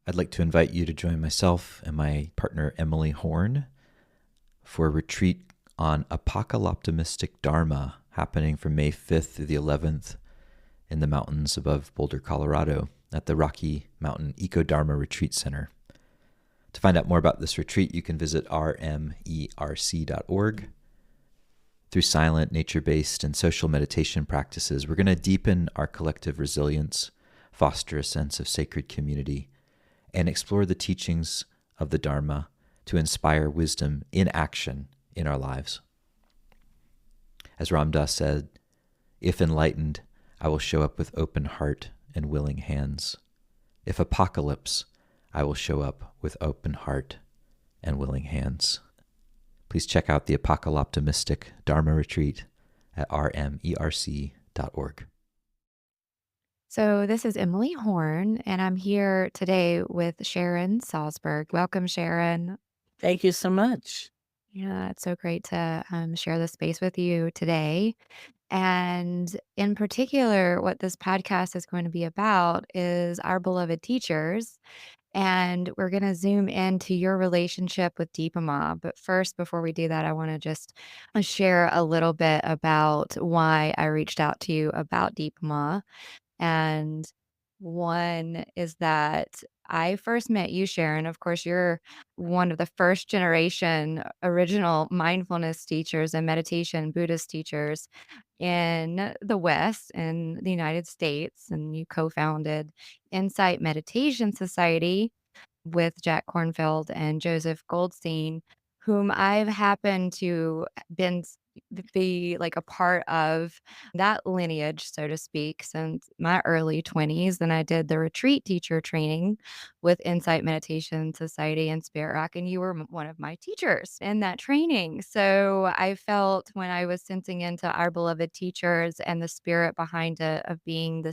I'd like to invite you to join myself and my partner Emily Horn for a retreat on apocalyptimistic Dharma happening from May 5th through the 11th in the mountains above Boulder, Colorado at the Rocky Mountain Eco Dharma Retreat Center. To find out more about this retreat, you can visit rmerc.org. Through silent, nature-based, and social meditation practices, we're going to deepen our collective resilience, foster a sense of sacred community, and explore the teachings of the Dharma to inspire wisdom in action in our lives. As Ram Dass said, if enlightened, I will show up with open heart and willing hands. If apocalypse, I will show up with open heart and willing hands. Please check out the Apocalyptimistic Dharma Retreat at rmerc.org. So this is Emily Horn, and I'm here today with Sharon Salzberg. Welcome, Sharon. Thank you so much. Yeah, it's so great to share the space with you today. And in particular, what this podcast is going to be about is our beloved teachers. And we're going to zoom into your relationship with Dipa. But first, before we do that, I want to just share a little bit about why I reached out to you about Dipa. And one is that I first met you, Sharon. Of course, you're one of the first generation original mindfulness teachers and meditation Buddhist teachers in the West, in the United States. And you co-founded Insight Meditation Society with Jack Kornfield and Joseph Goldstein, whom I've happened to been be like a part of that lineage, so to speak, since my early 20s. Then I did the retreat teacher training with Insight Meditation Society and Spirit Rock, and you were one of my teachers in that training. So I felt when I was sensing into our beloved teachers and the spirit behind it of being the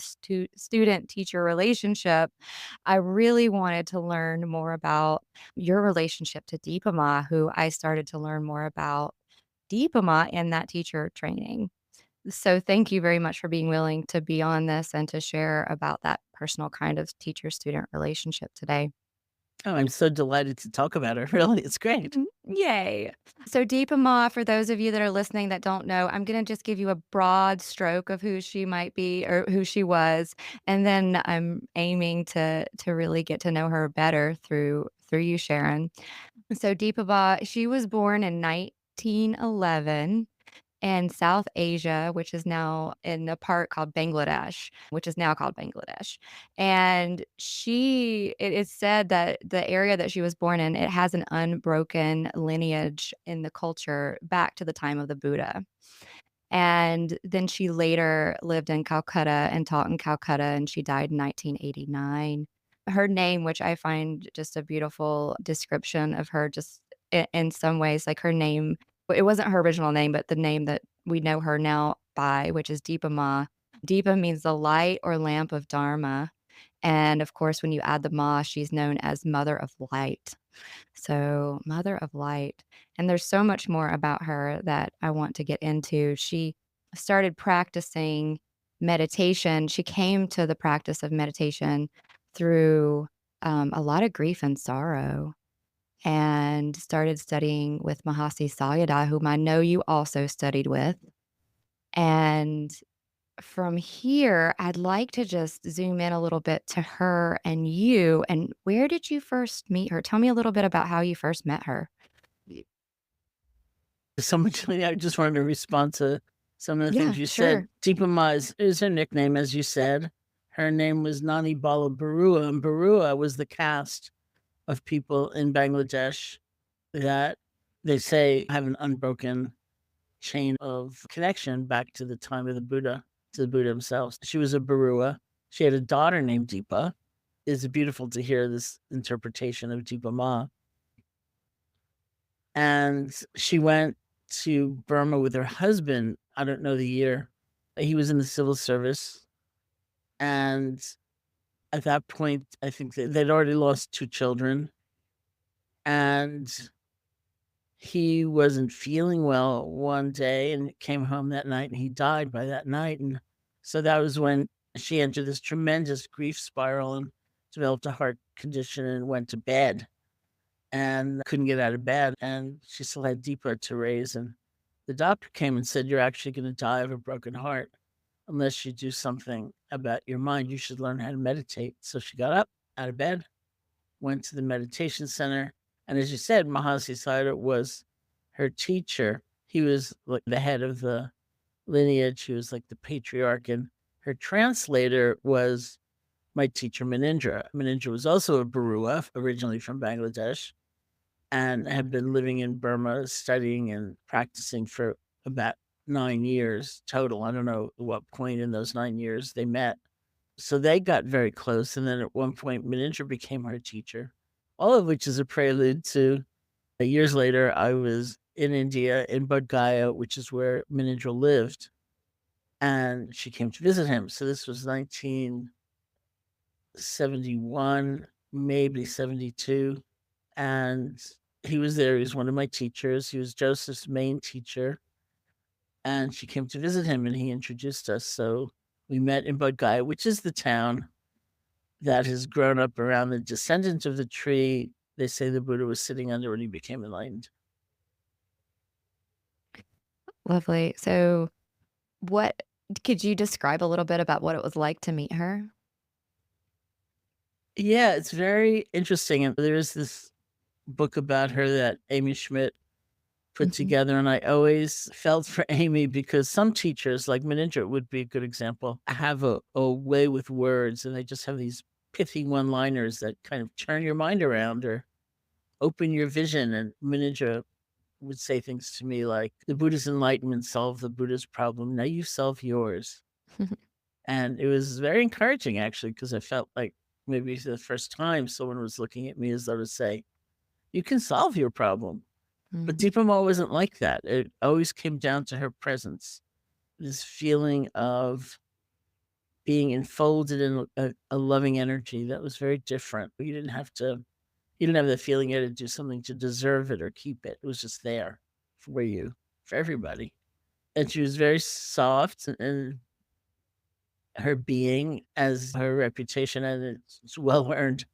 student teacher relationship, I really wanted to learn more about your relationship to Dipa Ma, who I started to learn more about Dipa Ma in that teacher training. So thank you very much for being willing to be on this and to share about that personal kind of teacher-student relationship today. Oh, I'm so delighted to talk about her. Really, it's great. Yay. So Dipa Ma, for those of you that are listening that don't know, I'm going to just give you a broad stroke of who she might be or who she was. And then I'm aiming to really get to know her better through you, Sharon. So Dipa Ma, she was born in 1911 in South Asia, which is now in a part called Bangladesh, which is now called Bangladesh. And it is said that the area that she was born in, it has an unbroken lineage in the culture back to the time of the Buddha. And then she later lived in Calcutta and taught in Calcutta, and she died in 1989. Her name, which I find just a beautiful description of her, just in some ways, like her name, it wasn't her original name, but the name that we know her now by, which is Dipa Ma. Dipa means the light or lamp of Dharma. And of course, when you add the Ma, she's known as Mother of Light. So, Mother of Light. And there's so much more about her that I want to get into. She started practicing meditation. She came to the practice of meditation through a lot of grief and sorrow, and started studying with Mahasi Sayadaw, whom I know you also studied with. And from here, I'd like to just zoom in a little bit to her and you. And where did you first meet her? Tell me a little bit about how you first met her. So much. I just wanted to respond to some of the Yeah, things you sure. said. Dipa Ma is her nickname, as you said. Her name was Nani Bala Barua, and Barua was the caste of people in Bangladesh that they say have an unbroken chain of connection back to the time of the Buddha, to the Buddha himself. She was a Barua. She had a daughter named Dipa. It's beautiful to hear this interpretation of Dipa Ma. And she went to Burma with her husband. I don't know the year. He was in the civil service. And at that point, I think they'd already lost 2 children. And he wasn't feeling well one day and came home that night, and he died by that night. And so that was when she entered this tremendous grief spiral and developed a heart condition and went to bed and couldn't get out of bed. And she still had Dipa to raise. And the doctor came and said, "You're actually going to die of a broken heart unless you do something about your mind. You should learn how to meditate." So she got up out of bed, went to the meditation center. And as you said, Mahasi Sayadaw was her teacher. He was like the head of the lineage. He was like the patriarch. And her translator was my teacher, Munindra. Munindra was also a Barua, originally from Bangladesh, and had been living in Burma, studying and practicing for about 9 years total. I don't know at what point in those 9 years they met. So they got very close. And then at one point, Munindra became her teacher, all of which is a prelude to years later, I was in India, in Bodh Gaya, which is where Munindra lived. And she came to visit him. So this was 1971, maybe 72. And he was there. He was one of my teachers. He was Joseph's main teacher. And she came to visit him and he introduced us. So we met in Bodh Gaya, which is the town that has grown up around the descendant of the tree they say the Buddha was sitting under when he became enlightened. Lovely. So what could you describe a little bit about what it was like to meet her? Yeah, it's very interesting. And there's this book about her that Amy Schmidt put together. And I always felt for Amy because some teachers, like Munindra would be a good example, have a way with words and they just have these pithy one-liners that kind of turn your mind around or open your vision. And Munindra would say things to me like, "The Buddha's enlightenment solved the Buddha's problem. Now you solve yours." And it was very encouraging, actually, because I felt like maybe for the first time someone was looking at me as though to say, "You can solve your problem." But Dipa Ma wasn't like that. It always came down to her presence, this feeling of being enfolded in a loving energy that was very different. You didn't have the feeling you had to do something to deserve it or keep it. It was just there for you, for everybody. And she was very soft and her being, as her reputation, and it's well earned.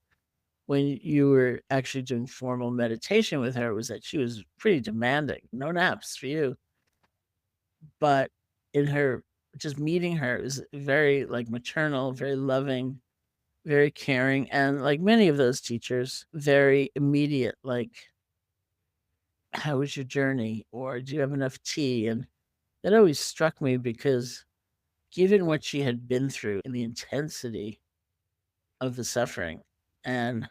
When you were actually doing formal meditation with her, was that she was pretty demanding. No naps for you. But in her, just meeting her, it was very like maternal, very loving, very caring. And like many of those teachers, very immediate, like, "How was your journey?" Or "Do you have enough tea?" And that always struck me because given what she had been through and the intensity of the suffering and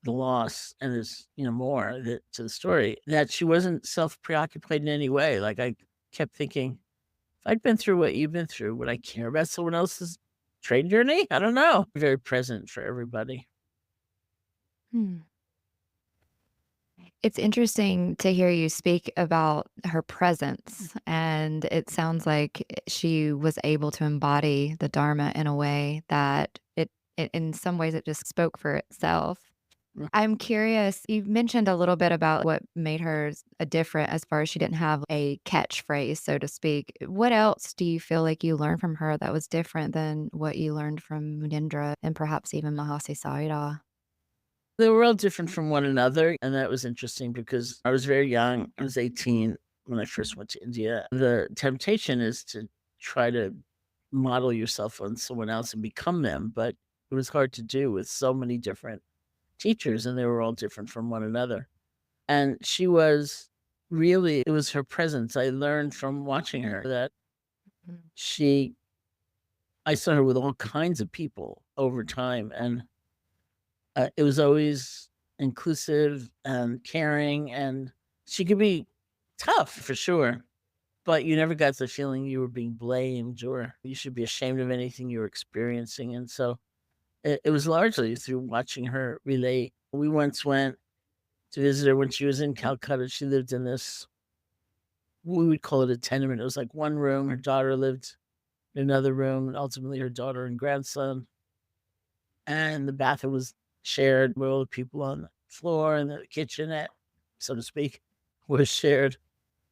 the loss, and there's, more to the story, that she wasn't self-preoccupied in any way. Like I kept thinking, if I'd been through what you've been through, would I care about someone else's train journey? I don't know. Very present for everybody. Hmm. It's interesting to hear you speak about her presence, and it sounds like she was able to embody the Dharma in a way that in some ways, it just spoke for itself. Mm. I'm curious, you mentioned a little bit about what made her a different as far as she didn't have a catchphrase, so to speak. What else do you feel like you learned from her that was different than what you learned from Munindra and perhaps even Mahasi Sayadaw? They were all different from one another. And that was interesting because I was very young. I was 18 when I first went to India. The temptation is to try to model yourself on someone else and become them. But it was hard to do with so many different teachers, and they were all different from one another. And she was really, it was her presence. I learned from watching her that I saw her with all kinds of people over time. And it was always inclusive and caring, and she could be tough for sure, but you never got the feeling you were being blamed or you should be ashamed of anything you were experiencing. And so it was largely through watching her relate. We once went to visit her when she was in Calcutta. She lived in this, we would call it a tenement. It was like one room. Her daughter lived in another room, and ultimately her daughter and grandson. And the bathroom was shared with all the people on the floor, and the kitchenette, so to speak, was shared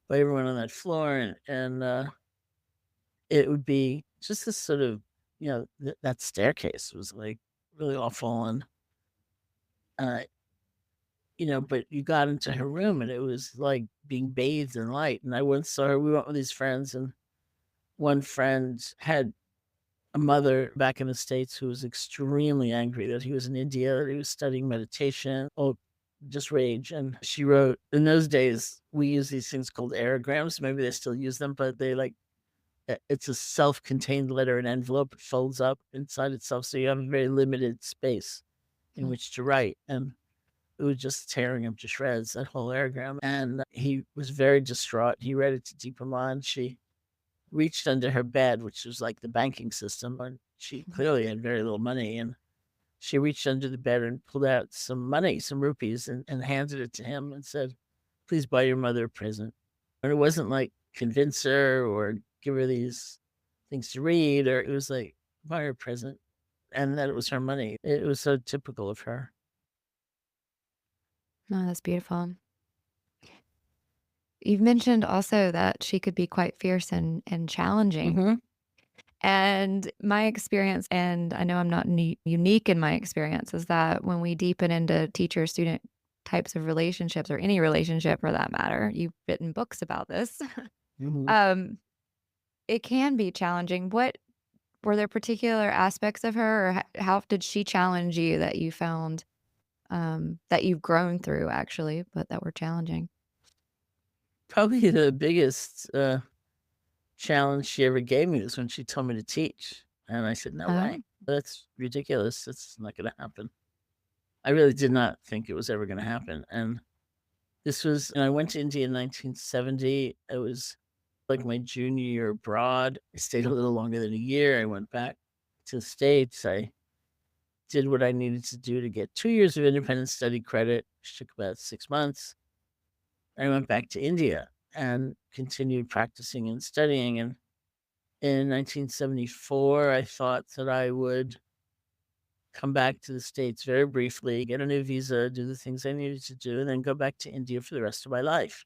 by everyone on that floor. And it would be just this sort of, that staircase was like really awful. And, uh, but you got into her room and it was like being bathed in light. And I once saw her, we went with these friends, and one friend had a mother back in the States who was extremely angry that he was in India, that he was studying meditation, just rage. And she wrote, in those days, we use these things called aerograms. Maybe they still use them, but it's a self-contained letter, an envelope. It folds up inside itself. So you have a very limited space in which to write. And it was just tearing him to shreds, that whole aerogram. And he was very distraught. He read it to Dipa, and she reached under her bed, which was like the banking system. And she clearly had very little money. And she reached under the bed and pulled out some money, some rupees, and handed it to him and said, "Please buy your mother a present." And it wasn't like convince her or give her these things to read, or it was like, buy her a present. And that it was her money. It was so typical of her. No, that's beautiful. You've mentioned also that she could be quite fierce and challenging. Mm-hmm. And my experience, and I know I'm not unique in my experience, is that when we deepen into teacher-student types of relationships, or any relationship for that matter, you've written books about this, Mm-hmm. it can be challenging. What were there particular aspects of her, or how did she challenge you that you found that you've grown through actually, but that were challenging? Probably the biggest challenge she ever gave me was when she told me to teach. And I said, no way. Oh, That's ridiculous. That's not going to happen. I really did not think it was ever going to happen. And I went to India in 1970. It was like my junior year abroad. I stayed a little longer than a year. I went back to the States. I did what I needed to do to get 2 years of independent study credit, which took about 6 months. I went back to India and continued practicing and studying. And in 1974, I thought that I would come back to the States very briefly, get a new visa, do the things I needed to do, and then go back to India for the rest of my life.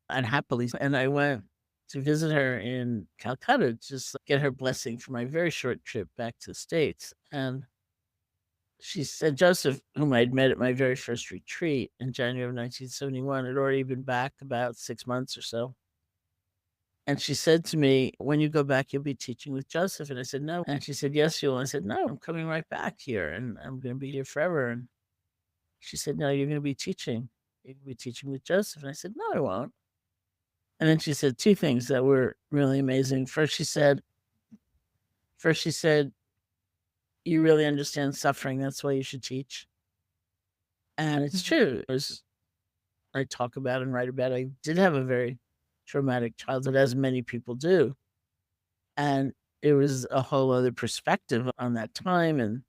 And happily, and I went to visit her in Calcutta, just get her blessing for my very short trip back to the States. And she said, Joseph, whom I'd met at my very first retreat in January of 1971, had already been back about 6 months or so. And she said to me, when you go back, you'll be teaching with Joseph. And I said, no. And she said, yes, you'll. And I said, no, I'm coming right back here and I'm going to be here forever. And she said, no, you're going to be teaching. You're going to be teaching with Joseph. And I said, no, I won't. And then she said two things that were really amazing. First, she said, you really understand suffering. That's why you should teach. And it's true. As I talk about and write about, I did have a very traumatic childhood, as many people do. And it was a whole other perspective on that time and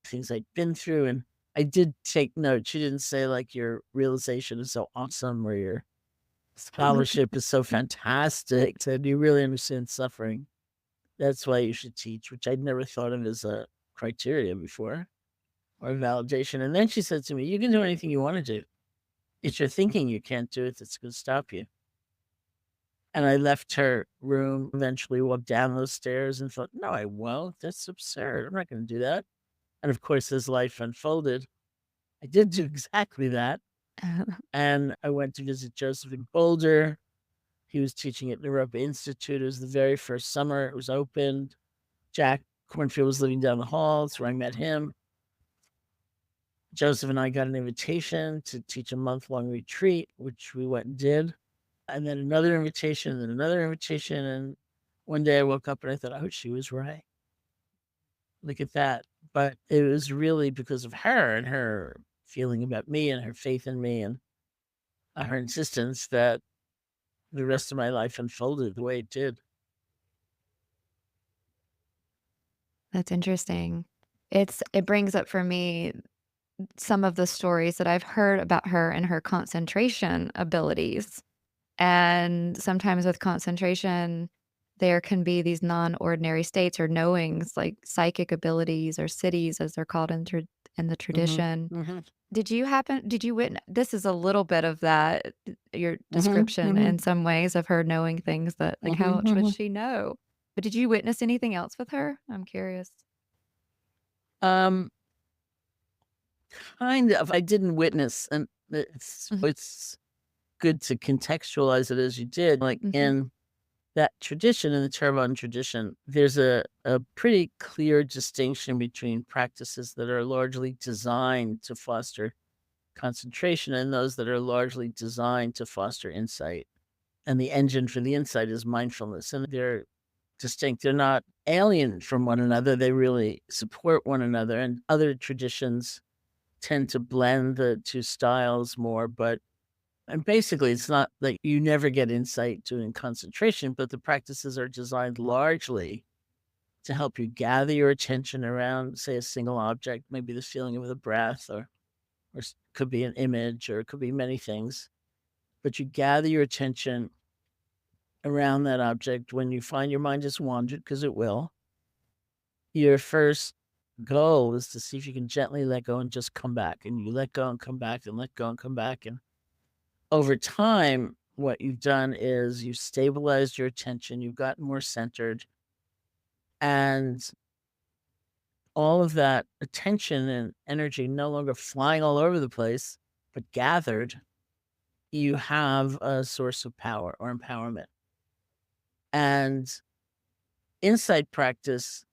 things I'd been through. And I did take note. She didn't say, like, your realization is so awesome or your scholarship is so fantastic. Said, you really understand suffering. That's why you should teach, which I'd never thought of as a criteria before or validation. And then she said to me, you can do anything you want to do. It's your thinking you can't do it that's going to stop you. And I left her room, eventually walked down those stairs and thought, no, I won't. That's absurd. I'm not going to do that. And of course, as life unfolded, I did do exactly that. And I went to visit Joseph in Boulder. He was teaching at Naropa Institute. It was the very first summer it was opened. Jack Cornfield was living down the hall. That's where I met him. Joseph and I got an invitation to teach a month-long retreat, which we went and did. And then another invitation, and then another invitation. And one day I woke up and I thought, oh, she was right. Look at that. But it was really because of her and her feeling about me and her faith in me and her insistence that the rest of my life unfolded the way it did. That's interesting. It brings up for me some of the stories that I've heard about her and her concentration abilities. And sometimes with concentration, there can be these non-ordinary states or knowings, like psychic abilities or siddhis, as they're called in the tradition. Mm-hmm. Did you witness? This is a little bit of that, your description Mm-hmm. in some ways of her knowing things that, like, how much would she know? But did you witness anything else with her? I'm curious. kind of, I didn't witness, and Mhm. it's good to contextualize it as you did. Like Mhm. in that tradition, in the Theravada tradition, there's a pretty clear distinction between practices that are largely designed to foster concentration and those that are largely designed to foster insight. And the engine for the insight is mindfulness. And they're distinct. They're not alien from one another. They really support one another. And other traditions tend to blend the two styles more. But and basically, it's not that you never get insight doing concentration, but the practices are designed largely to help you gather your attention around, say, a single object, maybe the feeling of the breath, or could be an image, or it could be many things. But you gather your attention around that object. When you find your mind has wandered, because it will, your first goal is to see if you can gently let go and just come back. And you let go and come back and let go and come back. And over time, what you've done is you've stabilized your attention, you've gotten more centered, and all of that attention and energy no longer flying all over the place, but gathered, you have a source of power or empowerment. And insight practice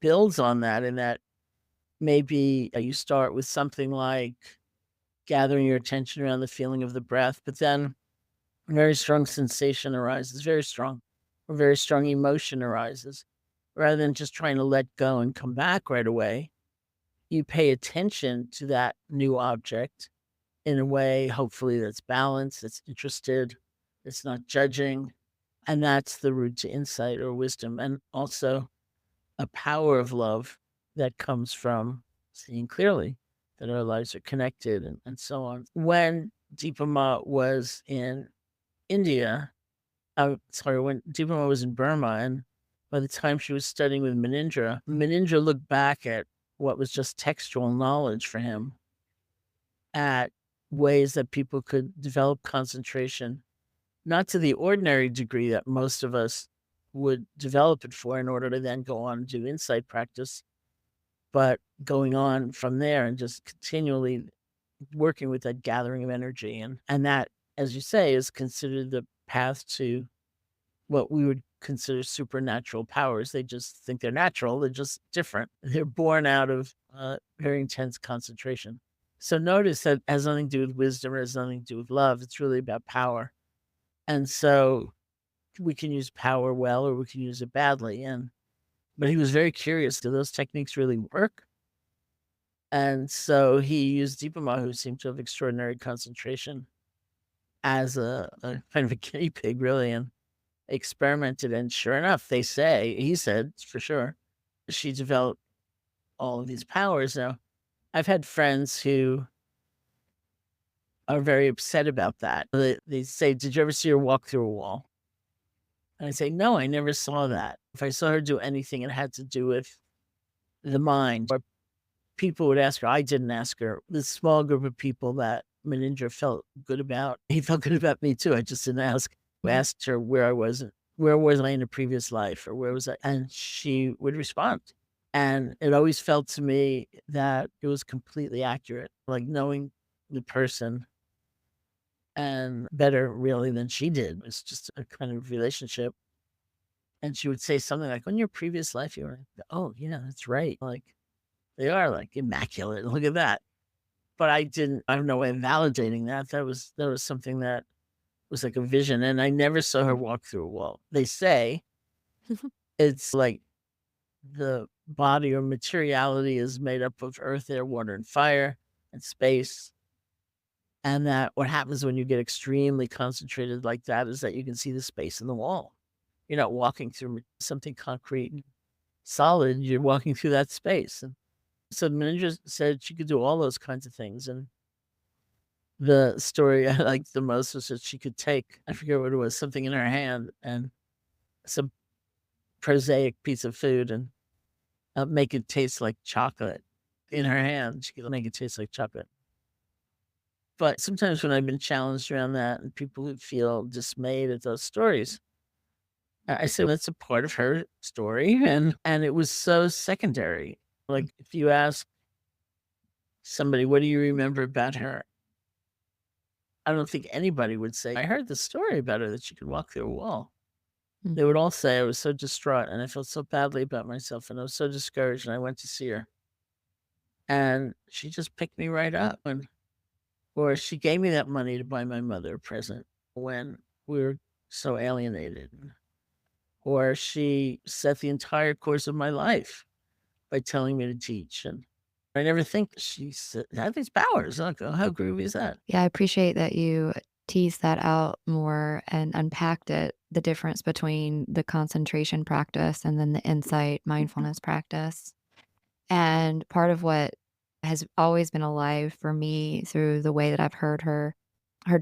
builds on that, in that maybe you start with something like gathering your attention around the feeling of the breath, but then a very strong sensation arises, very strong, or very strong emotion arises. Rather than just trying to let go and come back right away, you pay attention to that new object in a way, hopefully, that's balanced, that's interested, it's not judging. And that's the route to insight or wisdom. And also a power of love that comes from seeing clearly that our lives are connected, and so on. When Dipa Ma was in India, when Dipa Ma was in Burma, and by the time she was studying with Manindra looked back at what was just textual knowledge for him, at ways that people could develop concentration, not to the ordinary degree that most of us would develop it for in order to then go on and do insight practice, but going on from there and just continually working with that gathering of energy. And that, as you say, is considered the path to what we would consider supernatural powers. They just think they're natural. They're just different. They're born out of very intense concentration. So notice that has nothing to do with wisdom, or has nothing to do with love. It's really about power. And so we can use power well, or we can use it badly. But he was very curious. Do those techniques really work? And so he used Dipa Ma, who seemed to have extraordinary concentration, as a kind of a guinea pig, really, and experimented. And sure enough, he said for sure, she developed all of these powers. Now, I've had friends who are very upset about that. They say, "Did you ever see her walk through a wall?" And I say, "No, I never saw that. If I saw her do anything, it had to do with the mind." Or people would ask her. I didn't ask her. This small group of people that Manindra felt good about, he felt good about me too. I just didn't ask. I Mhm. asked her where was I in a previous life, or where was I? And she would respond. And it always felt to me that it was completely accurate, like knowing the person and better really than she did. It's just a kind of relationship. And she would say something like, "On your previous life, you were," "Oh, yeah, that's right. Like, they are like immaculate. Look at that." But I have no way of validating that. That was something that was like a vision. And I never saw her walk through a wall. They say it's like the body, or materiality, is made up of earth, air, water, and fire, and space. And that what happens when you get extremely concentrated like that is that you can see the space in the wall. You're not walking through something concrete and solid. You're walking through that space. And so Ninja said she could do all those kinds of things. And the story I liked the most was that she could take, I forget what it was, something in her hand, and some prosaic piece of food, and make it taste like chocolate in her hand. She could make it taste like chocolate. But sometimes when I've been challenged around that, and people who feel dismayed at those stories, I say, "Well, that's a part of her story." And it was so secondary. Like, if you ask somebody, what do you remember about her? I don't think anybody would say, I heard the story about her that she could walk through a wall. Mm. They would all say I was so distraught and I felt so badly about myself and I was so discouraged and I went to see her. And she just picked me right up or she gave me that money to buy my mother a present when we were so alienated. Or she set the entire course of my life by telling me to teach. And I never think she had these powers. Like, oh, how groovy is that? Yeah, I appreciate that you teased that out more and unpacked it, the difference between the concentration practice and then the insight mindfulness practice. And part of what has always been alive for me through the way that I've heard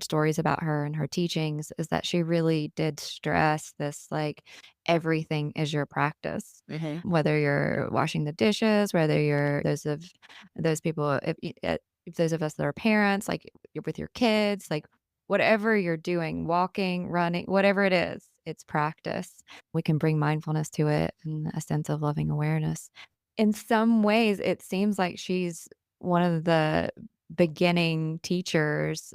stories about her and her teachings is that she really did stress this, like, everything is your practice. Mhm. Whether you're washing the dishes, whether you're those people, if those of us that are parents, like, you're with your kids, like, whatever you're doing, walking, running, whatever it is, it's practice. We can bring mindfulness to it and a sense of loving awareness. In some ways, it seems like she's one of the beginning teachers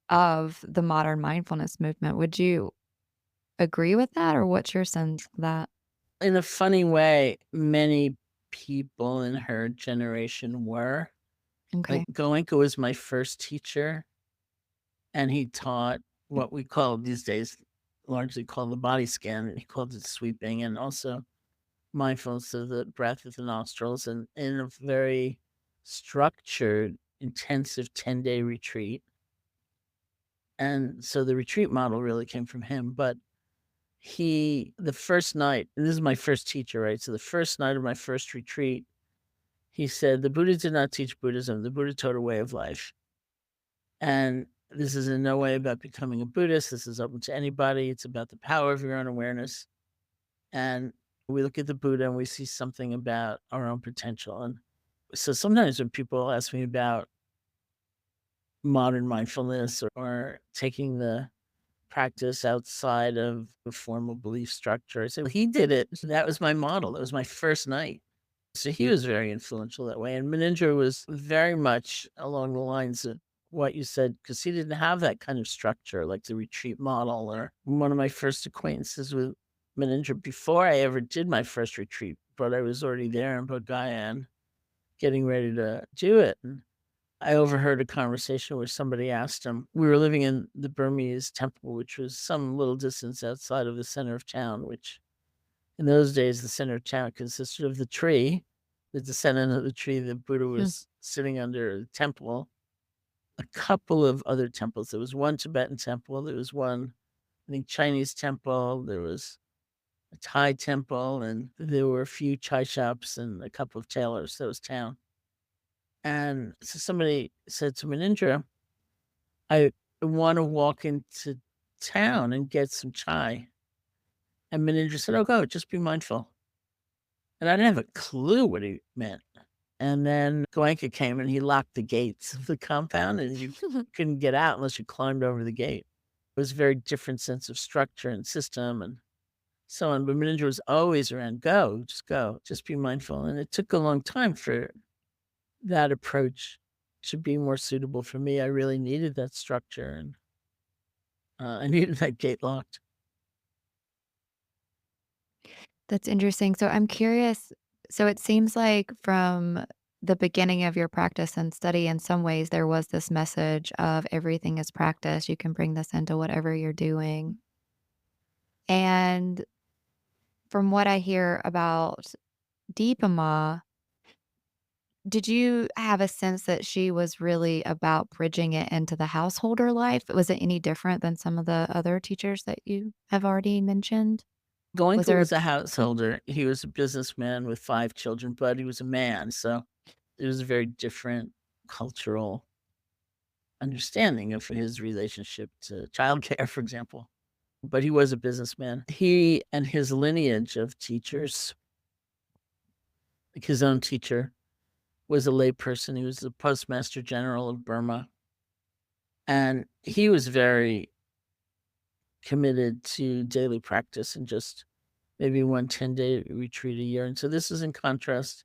of the modern mindfulness movement. Would you agree with that, or what's your sense of that? In a funny way, many people in her generation were. Okay. Like, Goenka was my first teacher, and he taught what we call these days largely called the body scan. He called it sweeping and also mindfulness of the breath of the nostrils and in a very structured, intensive 10-day retreat. And so the retreat model really came from him. But the first night, and this is my first teacher, right? So the first night of my first retreat, he said, the Buddha did not teach Buddhism. The Buddha taught a way of life. And this is in no way about becoming a Buddhist. This is open to anybody. It's about the power of your own awareness. And we look at the Buddha and we see something about our own potential. And so sometimes when people ask me about modern mindfulness or taking the practice outside of a formal belief structure, I say, well, he did it. That was my model. That was my first night. So he was very influential that way. And Menindra was very much along the lines of what you said, because he didn't have that kind of structure like the retreat model. Or one of my first acquaintances with Menindra before I ever did my first retreat, but I was already there in Bodh Gaya and getting ready to do it. And I overheard a conversation where somebody asked him, we were living in the Burmese temple, which was some little distance outside of the center of town, which in those days, the center of town consisted of the tree, the descendant of the tree that Buddha Hmm. was sitting under, the temple, a couple of other temples. There was one Tibetan temple. There was one, I think, Chinese temple. There was a Thai temple, and there were a few chai shops and a couple of tailors. That was town. And so somebody said to Manindra, I want to walk into town and get some chai. And Manindra said, oh, go, just be mindful. And I didn't have a clue what he meant. And then Goenka came and he locked the gates of the compound and you couldn't get out unless you climbed over the gate. It was a very different sense of structure and system and so on. But Menindra was always around, go, just be mindful. And it took a long time for that approach to be more suitable for me. I really needed that structure and I needed that gate locked. That's interesting. So I'm curious. So it seems like from the beginning of your practice and study, in some ways, there was this message of everything is practice. You can bring this into whatever you're doing. And from what I hear about Deepa, did you have a sense that she was really about bridging it into the householder life? Was it any different than some of the other teachers that you have already mentioned? Was Goenka there was a householder. He was a businessman with 5 children, but he was a man. So it was a very different cultural understanding of his relationship to childcare, for example. But he was a businessman. He and his lineage of teachers, like his own teacher, was a layperson. He was the postmaster general of Burma. And he was very committed to daily practice and just maybe one 10-day retreat a year. And so this is in contrast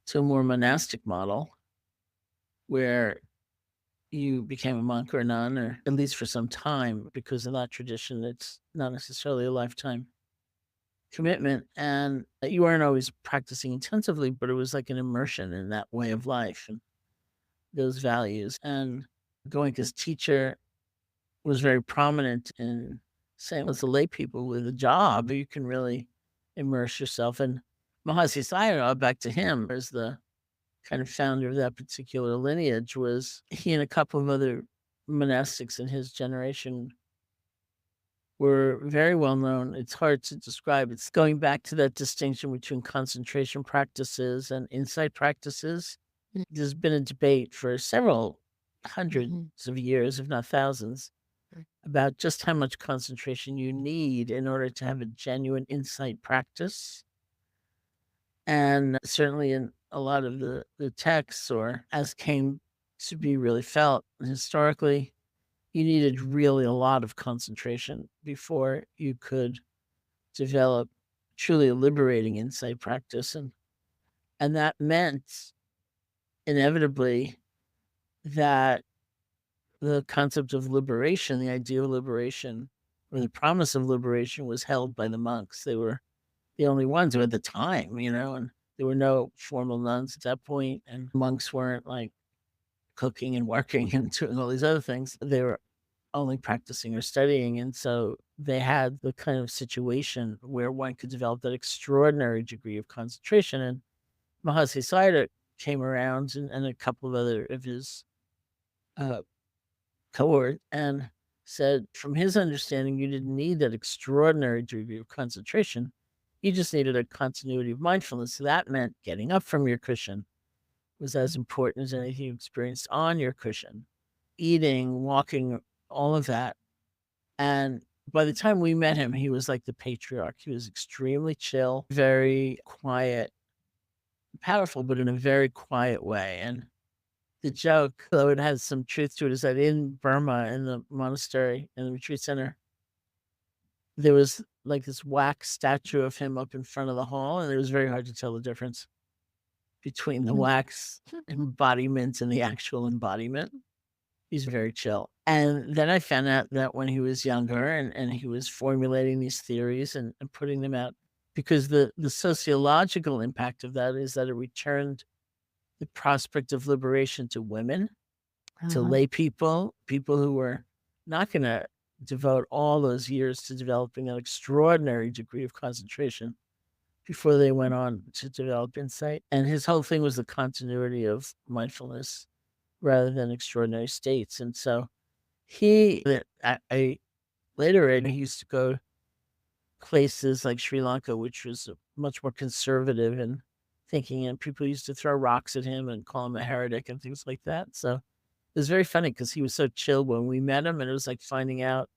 to a more monastic model where you became a monk or a nun, or at least for some time, because in that tradition, it's not necessarily a lifetime commitment. And you weren't always practicing intensively, but it was like an immersion in that way of life and those values. And going as teacher was very prominent in saying, as a lay people with a job, you can really immerse yourself. And Mahasi Sayadaw, back to him as the kind of founder of that particular lineage, was he and a couple of other monastics in his generation were very well known. It's hard to describe. It's going back to that distinction between concentration practices and insight practices. There's been a debate for several hundreds of years, if not thousands, about just how much concentration you need in order to have a genuine insight practice. And certainly in a lot of the texts, or as came to be really felt historically, you needed really a lot of concentration before you could develop truly a liberating insight practice. And that meant inevitably that the concept of liberation, the idea of liberation, or the promise of liberation, was held by the monks. They were the only ones who had the time, and there were no formal nuns at that point, and monks weren't like cooking and working and doing all these other things. They were only practicing or studying. And so they had the kind of situation where one could develop that extraordinary degree of concentration. And Mahasi Sayadaw came around, and a couple of other of his cohort, and said, from his understanding, you didn't need that extraordinary degree of concentration. You just needed a continuity of mindfulness. So that meant getting up from your cushion was as important as anything you experienced on your cushion. Eating, walking, all of that. And by the time we met him, he was like the patriarch. He was extremely chill, very quiet, powerful, but in a very quiet way. And the joke, though it has some truth to it, is that in Burma, in the monastery, in the retreat center, there was like this wax statue of him up in front of the hall, and it was very hard to tell the difference between the wax embodiment and the actual embodiment. He's very chill. And then I found out that when he was younger, and he was formulating these theories and putting them out, because the sociological impact of that is that it returned the prospect of liberation to women, to lay people who were not going to devote all those years to developing an extraordinary degree of concentration before they went on to develop insight. And his whole thing was the continuity of mindfulness rather than extraordinary states. And so I later read, he used to go places like Sri Lanka, which was much more conservative in thinking, and people used to throw rocks at him and call him a heretic and things like that. So it was very funny because he was so chill when we met him, and it was like finding out,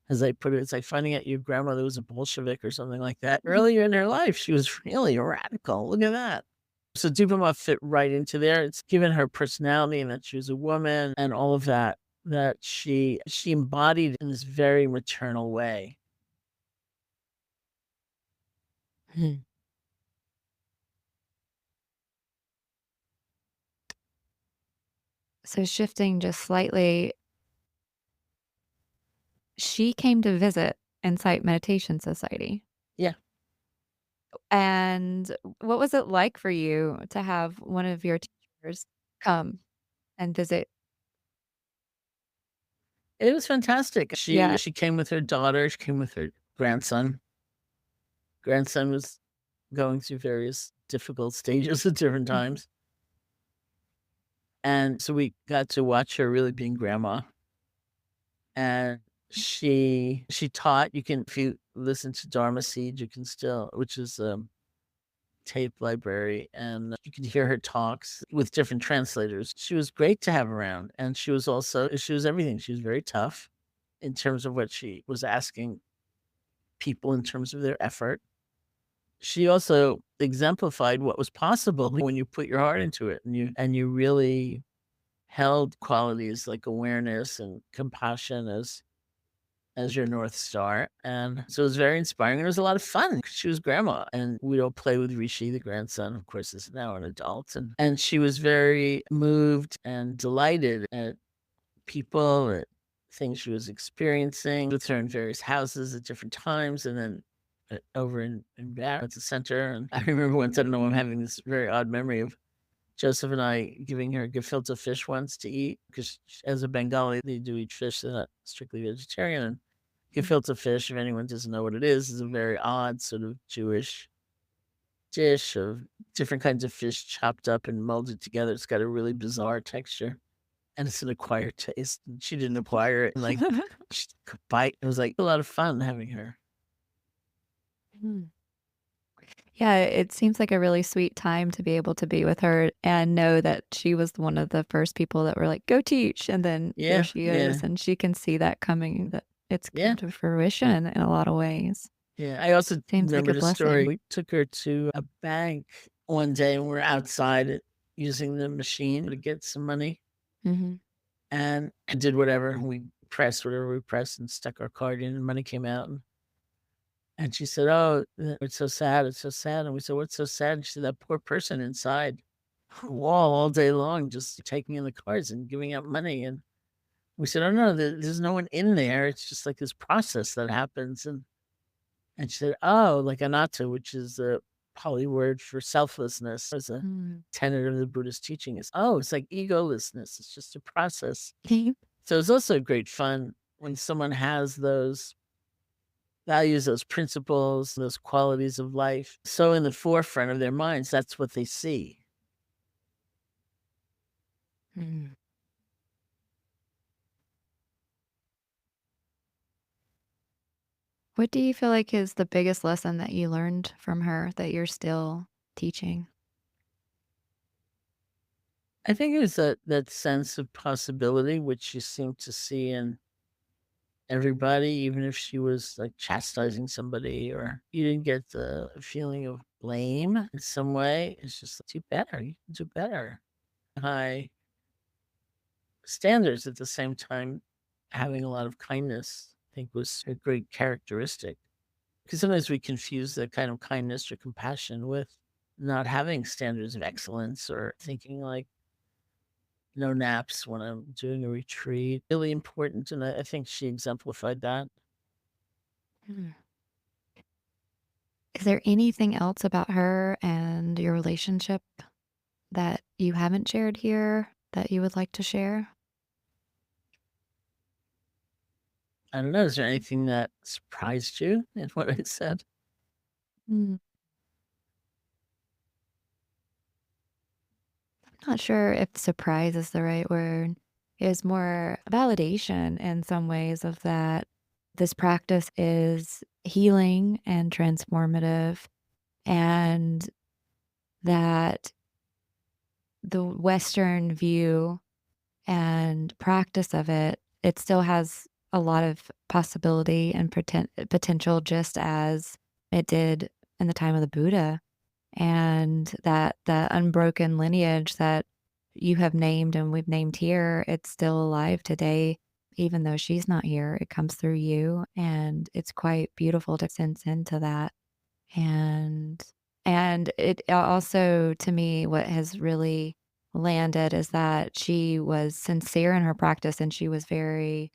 as I put it, it's like finding out your grandmother was a Bolshevik or something like that. Earlier in her life, she was really radical. Look at that. So Dipa Ma fit right into there. It's given her personality, and that she was a woman and all of that she embodied in this very maternal way. So shifting just slightly, she came to visit Insight Meditation Society. Yeah. And what was it like for you to have one of your teachers come and visit? It was fantastic. Yeah. She came with her daughter. She came with her grandson. Grandson was going through various difficult stages at different times. And so we got to watch her really being grandma. And she taught. You can, if you listen to Dharma Seed, you can still, which is tape library, and you could hear her talks with different translators. She was great to have around, and she was everything. She was very tough in terms of what she was asking people in terms of their effort. She also exemplified what was possible when you put your heart into it, and you really held qualities like awareness and compassion as as your North Star. And so it was very inspiring. And it was a lot of fun. She was grandma. And we'd all play with Rishi, the grandson, of course, is now an adult. And she was very moved and delighted at people, at things she was experiencing with her in various houses at different times. And then over in Barrow at the center. And I remember once, I don't know, I'm having this very odd memory of Joseph and I giving her gefilte fish once to eat, because as a Bengali, they do eat fish. They're not strictly vegetarian. And gefilte fish, if anyone doesn't know what it is a very odd sort of Jewish dish of different kinds of fish chopped up and molded together. It's got a really bizarre texture, and it's an acquired taste. She didn't acquire it. Like, she took a bite. It was like a lot of fun having her. Mm. Yeah, it seems like a really sweet time to be able to be with her and know that she was one of the first people that were like, "Go teach," and then here Yeah, she yeah, is, and she can see that coming, that it's yeah, come to fruition in a lot of ways. yeah. I also Seems like a remembered a story. blessing. We took her to a bank one day, and we're outside using the machine to get some money, Mhm. and I did whatever. We pressed whatever we pressed and stuck our card in, and money came out. And she said, "Oh, it's so sad. It's so sad." And we said, "What's so sad?" And she said, "That poor person inside the wall all day long, just taking in the cards and giving out money." And we said, "Oh no, there's no one in there. It's just like this process that happens." And she said, "Oh, like anatta, which is a Pali word for selflessness, as a Mm. tenet of the Buddhist teaching, is, oh, it's like egolessness. It's just a process." So it's also great fun when someone has those values, those principles, those qualities of life so in the forefront of their minds. That's what they see. Mm. What do you feel like is the biggest lesson that you learned from her that you're still teaching? I think it was that sense of possibility, which she seemed to see in everybody, even if she was like chastising somebody, or you didn't get the feeling of blame in some way. It's just like, do better. You can do better. High standards at the same time, having a lot of kindness, I think, was a great characteristic. Because sometimes we confuse that kind of kindness or compassion with not having standards of excellence, or thinking like no naps when I'm doing a retreat. Really important. And I think she exemplified that. Mm. Is there anything else about her and your relationship that you haven't shared here that you would like to share? I don't know. Is there anything that surprised you in what I said? Mm. Not sure if surprise is the right word. Is more validation in some ways of that this practice is healing and transformative, and that the Western view and practice of it, it still has a lot of possibility and potential, just as it did in the time of the Buddha. And that the unbroken lineage that you have named and we've named here, it's still alive today, even though she's not here. It comes through you, and it's quite beautiful to sense into that. And it also, to me, what has really landed is that she was sincere in her practice, and she was very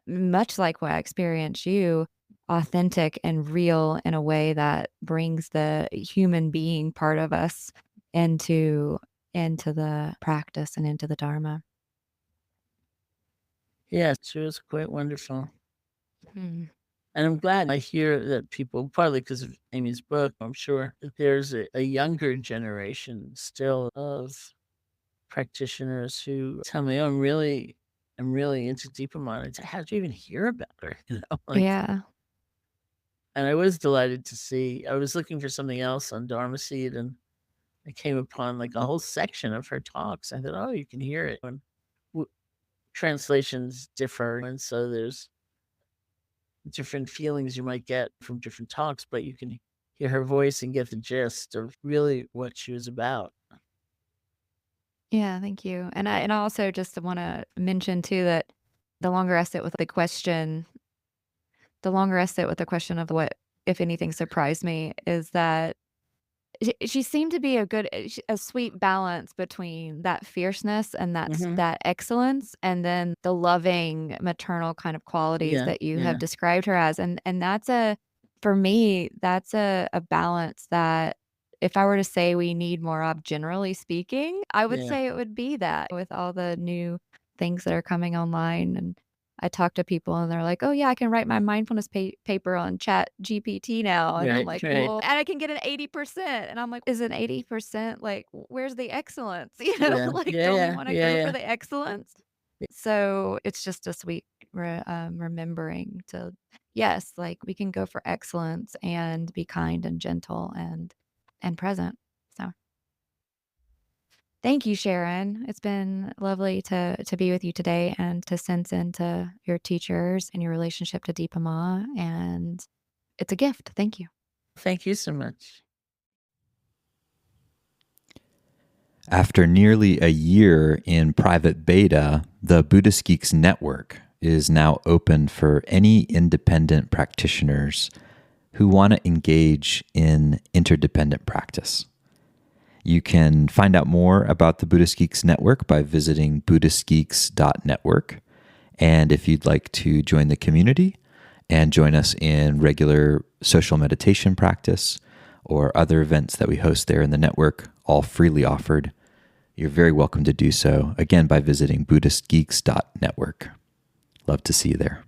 much like what I experienced you, authentic and real in a way that brings the human being part of us into the practice and into the Dharma. Yes, she was quite wonderful. Mm. And I'm glad I hear that people, partly because of Amy's book, I'm sure that there's a younger generation still of practitioners who tell me, "Oh, I'm really into Deepa." I say, "How'd you even hear about her?" Like, Yeah. and I was delighted to see. I was looking for something else on Dharma Seed, and I came upon like a whole section of her talks. I thought, "Oh, you can hear it." And w- translations differ, and so there's different feelings you might get from different talks, but you can hear her voice and get the gist of really what she was about. Yeah, thank you. And I also just wanna mention too that the longer I sit with the question the longer I sit with the question of what, if anything, surprised me, is that she seemed to be a sweet balance between that fierceness and Mhm. that excellence, and then the loving maternal kind of qualities Yeah, that you have yeah, described her as. And for me, that's a balance that if I were to say we need more of, generally speaking, I would yeah, say it would be that, with all the new things that are coming online. And I talk to people and they're like, "Oh yeah, I can write my mindfulness paper on Chat GPT now." And I'm right, like, right. "Well," and I can get an 80%. And I'm like, "Is an 80% like, where's the excellence?" Yeah, Like, yeah, don't we yeah, want to yeah, go for yeah. the excellence? So it's just a sweet remembering to, yes, like we can go for excellence and be kind and gentle and present. So thank you, Sharon. It's been lovely to be with you today and to sense into your teachers and your relationship to Deepa Ma, and it's a gift. Thank you. Thank you so much. After nearly a year in private beta, the Buddhist Geeks Network is now open for any independent practitioners who want to engage in interdependent practice. You can find out more about the Buddhist Geeks Network by visiting buddhistgeeks.network. And if you'd like to join the community and join us in regular social meditation practice or other events that we host there in the network, all freely offered, you're very welcome to do so, again, by visiting buddhistgeeks.network. Love to see you there.